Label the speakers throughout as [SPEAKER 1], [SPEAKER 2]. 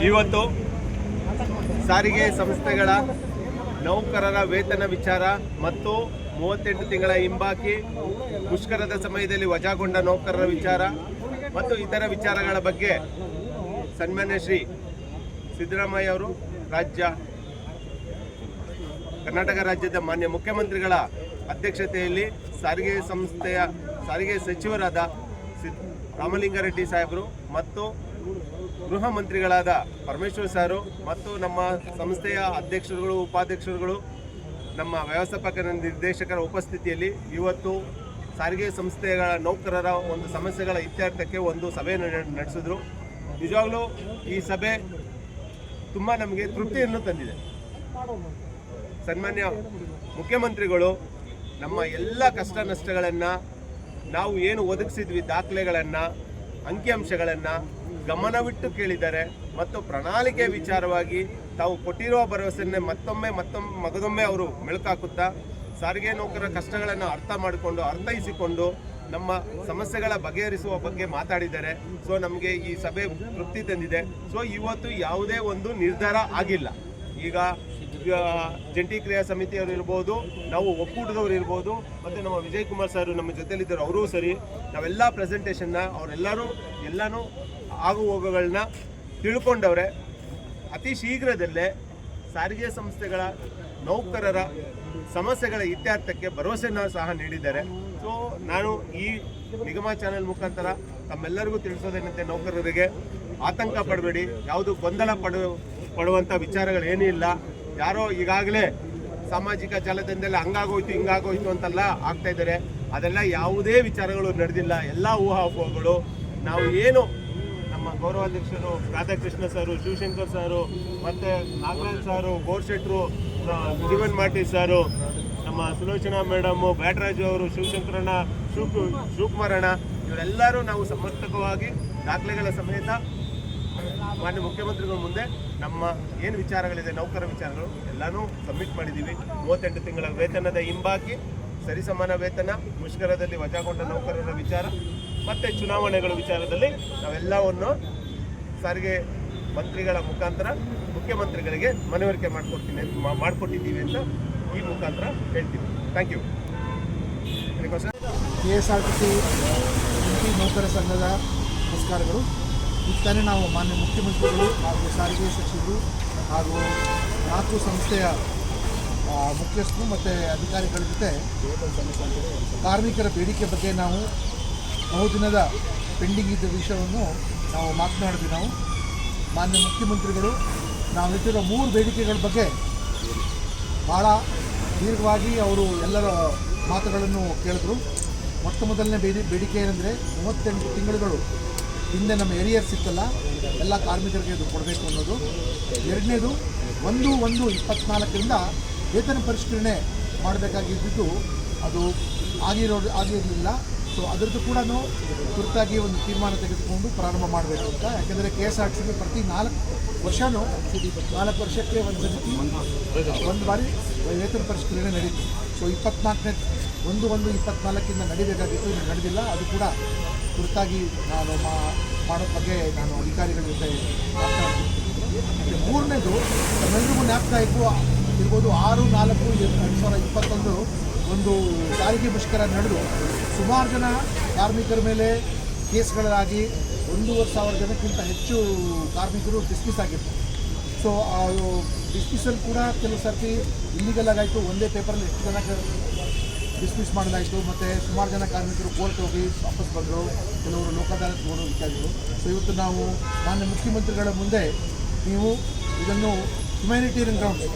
[SPEAKER 1] ಇವತ್ತು ಸಾರಿಗೆ ಸಂಸ್ಥೆಗಳ ನೌಕರರ ವೇತನ ವಿಚಾರ ಮತ್ತು 38 ತಿಂಗಳ ಹಿಂಬಾಕಿ, ಮುಷ್ಕರದ ಸಮಯದಲ್ಲಿ ವಜಾಗೊಂಡ ನೌಕರರ ವಿಚಾರ ಮತ್ತು ಇತರ ವಿಚಾರಗಳ ಬಗ್ಗೆ ಸನ್ಮಾನ್ಯ ಶ್ರೀ ಸಿದ್ದರಾಮಯ್ಯ ಅವರು ಕರ್ನಾಟಕ ರಾಜ್ಯದ ಮಾನ್ಯ ಮುಖ್ಯಮಂತ್ರಿಗಳ ಅಧ್ಯಕ್ಷತೆಯಲ್ಲಿ ಸಾರಿಗೆ ಸಚಿವರಾದ ರಾಮಲಿಂಗಾರೆಡ್ಡಿ ಸಾಹೇಬರು ಮತ್ತು ಗೃಹ ಮಂತ್ರಿಗಳಾದ ಪರಮೇಶ್ವರ್ ಸಾರು ಮತ್ತು ನಮ್ಮ ಸಂಸ್ಥೆಯ ಅಧ್ಯಕ್ಷರುಗಳು, ಉಪಾಧ್ಯಕ್ಷರುಗಳು, ನಮ್ಮ ವ್ಯವಸ್ಥಾಪಕ ನಿರ್ದೇಶಕರ ಉಪಸ್ಥಿತಿಯಲ್ಲಿ ಇವತ್ತು ಸಾರಿಗೆ ಸಂಸ್ಥೆಗಳ ನೌಕರರ ಒಂದು ಸಮಸ್ಯೆಗಳ ಇತ್ಯರ್ಥಕ್ಕೆ ಒಂದು ಸಭೆಯನ್ನು ನಡೆಸಿದ್ರು. ನಿಜವಾಗ್ಲೂ ಈ ಸಭೆ ತುಂಬ ನಮಗೆ ತೃಪ್ತಿಯನ್ನು ತಂದಿದೆ. ಸನ್ಮಾನ್ಯ ಮುಖ್ಯಮಂತ್ರಿಗಳು ನಮ್ಮ ಎಲ್ಲ ಕಷ್ಟ ನಷ್ಟಗಳನ್ನು, ನಾವು ಏನು ಒದಗಿಸಿದ್ವಿ ದಾಖಲೆಗಳನ್ನು, ಅಂಕಿಅಂಶಗಳನ್ನು ಗಮನವಿಟ್ಟು ಕೇಳಿದ್ದಾರೆ ಮತ್ತು ಪ್ರಣಾಳಿಕೆ ವಿಚಾರವಾಗಿ ತಾವು ಕೊಟ್ಟಿರುವ ಭರವಸೆಯನ್ನೇ ಮಗದೊಮ್ಮೆ ಅವರು ಮೆಲುಕಾಕುತ್ತಾ ಸಾರಿಗೆ ನೌಕರರ ಕಷ್ಟಗಳನ್ನು ಅರ್ಥೈಸಿಕೊಂಡು ನಮ್ಮ ಸಮಸ್ಯೆಗಳ ಬಗೆಹರಿಸುವ ಬಗ್ಗೆ ಮಾತಾಡಿದ್ದಾರೆ. ಸೊ ನಮಗೆ ಈ ಸಭೆ ತೃಪ್ತಿ ತಂದಿದೆ. ಸೊ ಇವತ್ತು ಯಾವುದೇ ಒಂದು ನಿರ್ಧಾರ ಆಗಿಲ್ಲ. ಈಗ ಜಂಟಿ ಕ್ರಿಯಾ ಸಮಿತಿಯವರು ಇರ್ಬೋದು, ನಾವು ಒಕ್ಕೂಟದವರು ಇರ್ಬೋದು, ಮತ್ತು ನಮ್ಮ ವಿಜಯ್ ಕುಮಾರ್ ಸರ್ ನಮ್ಮ ಜೊತೆಲಿದ್ದರು, ಅವರೂ ಸರಿ, ನಾವೆಲ್ಲ ಪ್ರೆಸೆಂಟೇಷನ್ನ ಎಲ್ಲನೂ ಆಗು ಹೋಗುಗಳನ್ನ ತಿಳ್ಕೊಂಡವ್ರೆ. ಅತಿ ಶೀಘ್ರದಲ್ಲೇ ಸಾರಿಗೆ ಸಂಸ್ಥೆಗಳ ನೌಕರರ ಸಮಸ್ಯೆಗಳ ಇತ್ಯರ್ಥಕ್ಕೆ ಭರವಸೆಯನ್ನು ಸಹ ನೀಡಿದ್ದಾರೆ. ಸೊ ನಾನು ಈ ನಿಗಮ ಚಾನೆಲ್ ಮುಖಾಂತರ ತಮ್ಮೆಲ್ಲರಿಗೂ ತಿಳಿಸೋದೇನಂತೆ, ನೌಕರರಿಗೆ ಆತಂಕ ಪಡಬೇಡಿ, ಯಾವುದು ಗೊಂದಲ ಪಡುವಂಥ ವಿಚಾರಗಳೇನೂ ಇಲ್ಲ. ಯಾರೋ ಈಗಾಗಲೇ ಸಾಮಾಜಿಕ ಜಾಲತಾಣದಲ್ಲಿ ಹಂಗಾಗೋಯ್ತು ಹಿಂಗಾಗೋಯ್ತು ಅಂತೆಲ್ಲ ಆಗ್ತಾ ಇದ್ದಾರೆ. ಅದೆಲ್ಲ ಯಾವುದೇ ವಿಚಾರಗಳು ನಡೆದಿಲ್ಲ, ಎಲ್ಲ ಊಹಾಪೋಹಗಳು. ನಾವು ಏನು ನಮ್ಮ ಗೌರವಾಧ್ಯಕ್ಷರು ರಾಧಾಕೃಷ್ಣ ಸಾರು, ಶಿವಶಂಕರ್ ಸಾರು, ಮತ್ತು ನಾಗರಾಜ್ ಸಾರು, ಗೋರ್ಶೆಟ್ರು, ಜೀವನ್ ಮಾಟಿ ಸಾರು, ನಮ್ಮ ಸುಲೋಚನಾ ಮೇಡಮು, ಬ್ಯಾಟರಾಜು ಅವರು, ಶಿವಶಂಕರಣ್ಣ, ಶಿವಕುಮಾರಣ್ಣ, ಇವರೆಲ್ಲರೂ ನಾವು ಸಮರ್ಪಕವಾಗಿ ದಾಖಲೆಗಳ ಸಮೇತ ಮಾನ್ಯ ಮುಖ್ಯಮಂತ್ರಿಗಳ ಮುಂದೆ ನಮ್ಮ ಏನು ವಿಚಾರಗಳಿದೆ, ನೌಕರ ವಿಚಾರಗಳು ಎಲ್ಲನೂ ಸಬ್ಮಿಟ್ ಮಾಡಿದ್ದೀವಿ. 38 ತಿಂಗಳ ವೇತನದ ಹಿಂಬಾಕಿ, ಸರಿಸಮಾನ ವೇತನ, ಮುಷ್ಕರದಲ್ಲಿ ವಜಾಗೊಂಡ ನೌಕರರ ವಿಚಾರ ಮತ್ತು ಚುನಾವಣೆಗಳ ವಿಚಾರದಲ್ಲಿ ನಾವೆಲ್ಲವನ್ನು ಸಾರಿಗೆ ಮಂತ್ರಿಗಳ ಮುಖಾಂತರ ಮುಖ್ಯಮಂತ್ರಿಗಳಿಗೆ ಮನವರಿಕೆ ಮಾಡಿಕೊಟ್ಟಿದ್ದೀವಿ ಅಂತ ಈ ಮುಖಾಂತರ ಹೇಳ್ತೀವಿ. Thank you.
[SPEAKER 2] KSRTC ನೌಕರ ಸಂಘದ ನಮಸ್ಕಾರಗಳು. ಈಗ ನಾವು ಮಾನ್ಯ ಮುಖ್ಯಮಂತ್ರಿಗಳು ಹಾಗೂ ಸಾರಿಗೆ ಸಚಿವರು ಹಾಗೂ 4 ಸಂಸ್ಥೆಯ ಮುಖ್ಯಸ್ಥರು ಮತ್ತು ಅಧಿಕಾರಿಗಳ ಜೊತೆ ಕಾರ್ಮಿಕರ ಬೇಡಿಕೆ ಬಗ್ಗೆ ನಾವು ಬಹುದಿನದ ಪೆಂಡಿಂಗ್ ಇದ್ದ ವಿಷಯವನ್ನು ನಾವು ಮಾತನಾಡಿದ್ವಿ. ನಾವು ಮಾನ್ಯ ಮುಖ್ಯಮಂತ್ರಿಗಳು ನಾವು ಇಟ್ಟಿರೋ 3 ಬೇಡಿಕೆಗಳ ಬಗ್ಗೆ ಭಾಳ ದೀರ್ಘವಾಗಿ ಅವರು ಎಲ್ಲರ ಮಾತುಗಳನ್ನು ಕೇಳಿದ್ರು. ಮೊಟ್ಟ ಮೊದಲನೇ ಬೇಡಿಕೆ ಏನಂದರೆ 38 ತಿಂಗಳುಗಳು ಹಿಂದೆ ನಮ್ಮ ಎರಿಯರ್ಸ್ ಇತ್ತಲ್ಲ, ಎಲ್ಲ ಕಾರ್ಮಿಕರಿಗೆ ಇದು ಕೊಡಬೇಕು ಅನ್ನೋದು. ಎರಡನೇದು 1/1/24 ವೇತನ ಪರಿಷ್ಕರಣೆ ಮಾಡಬೇಕಾಗಿದ್ದು ಅದು ಆಗಿರಲಿಲ್ಲ. ಸೊ ಅದರದ್ದು ಕೂಡ ತುರ್ತಾಗಿ ಒಂದು ತೀರ್ಮಾನ ತೆಗೆದುಕೊಂಡು ಪ್ರಾರಂಭ ಮಾಡಬೇಕು ಅಂತ. ಯಾಕೆಂದರೆ KSRTC ಪ್ರತಿ 4 ವರ್ಷವೂ 4 ವರ್ಷಕ್ಕೆ ಒಂದು ಬಾರಿ ವೇತನ ಪರಿಷ್ಕರಣೆ ನಡೀತು. ಸೊ 1/1/24 ನಡೀಬೇಕಾಗಿತ್ತು, ಇದು ನಡೆದಿಲ್ಲ. ಅದು ಕೂಡ ತುರ್ತಾಗಿ ನಾನು ಮಾಡೋ ಬಗ್ಗೆ ನಾನು ಅಧಿಕಾರಿಗಳ ಜೊತೆ ಮಾತನಾಡ್ತೀನಿ. ಮೂರನೇದು ತಮ್ಮೆಲ್ಲರಿಗೂ ಜ್ಞಾಪಕ ಇರ್ಬೋದು, 6/4/2021 ಒಂದು ಸಾರಿಗೆ ಮುಷ್ಕರ ನಡೆದು ಸುಮಾರು ಜನ ಕಾರ್ಮಿಕರ ಮೇಲೆ ಕೇಸ್ಗಳಾಗಿ 1,500 ಜನಕ್ಕಿಂತ ಹೆಚ್ಚು ಕಾರ್ಮಿಕರು ಡಿಸ್ಮಿಸ್ ಆಗಿರ್ತಾರೆ. ಸೊ ಡಿಸ್ಮಿಸಲ್ಲಿ ಕೂಡ ಕೆಲವು ಸರ್ತಿ ಇಲ್ಲಿಗಲ್ ಆಗಾಯಿತು, ಒಂದೇ ಪೇಪರಲ್ಲಿ ಎಷ್ಟು ಜನ ಡಿಸ್ಮಿಸ್ ಮಾಡಲಾಯಿತು. ಮತ್ತು ಸುಮಾರು ಜನ ಕಾರ್ಮಿಕರು ಕೋರ್ಟ್ ಹೋಗಿ ವಾಪಸ್ ಬಂದರು, ಕೆಲವರು ಲೋಕಾದಾಲತ್ ನೋಡೋ ವಿಚಾರಗಳು. ಸೊ ಇವತ್ತು ನಾವು ಮಾನ್ಯ ಮುಖ್ಯಮಂತ್ರಿಗಳ ಮುಂದೆ ನೀವು ಇದನ್ನು ಹ್ಯುಮ್ಯಾನಿಟೇರಿಯನ್ ಗ್ರೌಂಡ್ಸ್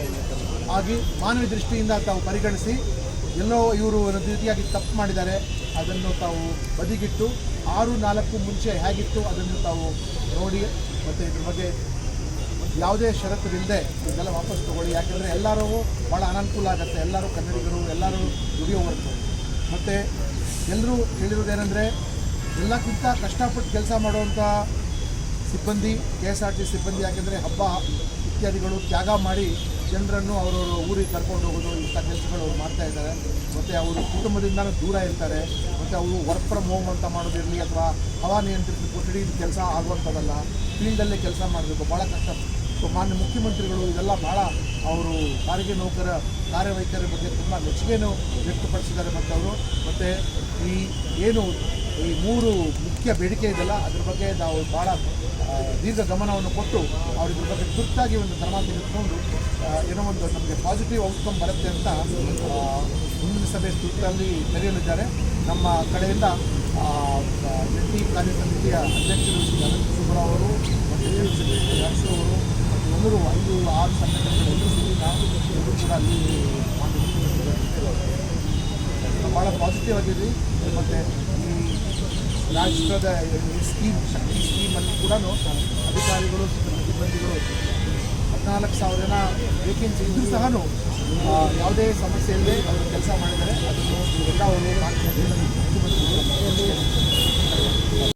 [SPEAKER 2] ಆಗಿ ಮಾನವೀಯ ದೃಷ್ಟಿಯಿಂದ ತಾವು ಪರಿಗಣಿಸಿ, ಎಲ್ಲೋ ಇವರು ಒಂದು ರೀತಿಯಾಗಿ ತಪ್ಪು ಮಾಡಿದ್ದಾರೆ, ಅದನ್ನು ತಾವು ಬದಿಗಿಟ್ಟು 6/4 ಮುಂಚೆ ಹೇಗಿತ್ತು ಅದನ್ನು ತಾವು ನೋಡಿ ಮತ್ತು ಇದ್ರ ಬಗ್ಗೆ ಯಾವುದೇ ಷರತ್ತಿಲ್ಲದೆ ಇದೆಲ್ಲ ವಾಪಸ್ ತೊಗೊಳ್ಳಿ. ಯಾಕೆಂದರೆ ಎಲ್ಲರೂ ಭಾಳ ಅನಾನುಕೂಲ ಆಗುತ್ತೆ, ಎಲ್ಲರೂ ಕನ್ನಡಿಗರು, ಎಲ್ಲರೂ ದುಡಿಯೋ ವರ್ಗು. ಮತ್ತು ಎಲ್ಲರೂ ಹೇಳಿರೋದೇನೆಂದರೆ, ಎಲ್ಲಕ್ಕಿಂತ ಕಷ್ಟಪಟ್ಟು ಕೆಲಸ ಮಾಡುವಂಥ ಸಿಬ್ಬಂದಿ KSRTC ಸಿಬ್ಬಂದಿ. ಯಾಕೆಂದರೆ ಹಬ್ಬ ಇತ್ಯಾದಿಗಳು ತ್ಯಾಗ ಮಾಡಿ ಜನರನ್ನು ಅವರವರ ಊರಿಗೆ ಕರ್ಕೊಂಡು ಹೋಗೋದು ಇಂಥ ಕೆಲಸಗಳು ಅವ್ರು ಮಾಡ್ತಾ ಇದ್ದಾರೆ. ಮತ್ತು ಅವರು ಕುಟುಂಬದಿಂದಲೂ ದೂರ ಇರ್ತಾರೆ. ಮತ್ತು ಅವರು ವರ್ಕ್ ಫ್ರಮ್ ಹೋಮ್ ಅಂತ ಮಾಡೋದಿರಲಿ ಅಥವಾ ಹವಾನಿಯಂತ್ರಿತ ಕೊಠಡಿ ಕೆಲಸ ಆಗುವಂಥದ್ದಲ್ಲ, ಫೀಲ್ಡಲ್ಲೇ ಕೆಲಸ ಮಾಡಬೇಕು, ಭಾಳ ಕಷ್ಟ. ಸೊ ಮಾನ್ಯ ಮುಖ್ಯಮಂತ್ರಿಗಳು ಇದೆಲ್ಲ ಭಾಳ ಅವರು ಸಾರಿಗೆ ನೌಕರ ಕಾರ್ಯವೈಖರಿ ಬಗ್ಗೆ ತುಂಬ ಮೆಚ್ಚುಗೆಯನ್ನು ವ್ಯಕ್ತಪಡಿಸಿದ್ದಾರೆ. ಮತ್ತು ಅವರು ಮತ್ತು ಈ ಏನು ಈ 3 ಮುಖ್ಯ ಬೇಡಿಕೆ ಇದೆಯಲ್ಲ ಅದ್ರ ಬಗ್ಗೆ ನಾವು ಭಾಳ ದೀರ್ಘ ಗಮನವನ್ನು ಕೊಟ್ಟು ಅವ್ರ ಬಗ್ಗೆ ತುರ್ತಾಗಿ ಒಂದು ಕ್ರಮ ತೆಗೆದುಕೊಂಡು ಏನೋ ಒಂದು ನಮಗೆ ಪಾಸಿಟಿವ್ ಔಟ್ಕಮ್ ಬರುತ್ತೆ ಅಂತ ಮುಂದಿನ ಸಭೆ ತುರ್ತಲ್ಲಿ ಕರೆಯಲಿದ್ದಾರೆ. ನಮ್ಮ ಕಡೆಯಿಂದ ಜಂಟಿ ಕಾರ್ಯಸಮಿತಿಯ ಅಧ್ಯಕ್ಷರು ಶ್ರೀ ಅನಂತ ಸುಬ್ಬರಾವ್ ಅವರು ಮತ್ತು ರಾಜು ಅವರು ಮತ್ತು 5-6 ಸಂಘಟನೆಗಳೆಲ್ಲರೂ ಸೇರಿ ನಾವು ಕೂಡ ಅಲ್ಲಿ ಭಾಳ ಪಾಸಿಟಿವ್ ಆಗಿದ್ವಿ. ಮತ್ತು ಈ ರಾಷ್ಟ್ರದ ಸ್ಕೀಮ್ ಶಕ್ತಿ ಸ್ಕೀಮಲ್ಲಿ ಕೂಡ ಅಧಿಕಾರಿಗಳು ಸಿಬ್ಬಂದಿಗಳು 14,000 ಜನ ವೇಕೆನ್ಸಿ ಇದ್ದರೂ ಸಹ ಯಾವುದೇ ಸಮಸ್ಯೆ ಇಲ್ಲದೆ ಅವರು ಕೆಲಸ ಮಾಡಿದ್ದಾರೆ. ಅದನ್ನು ಕೂಡ ಅವರು ಮುಖ್ಯಮಂತ್ರಿಗಳು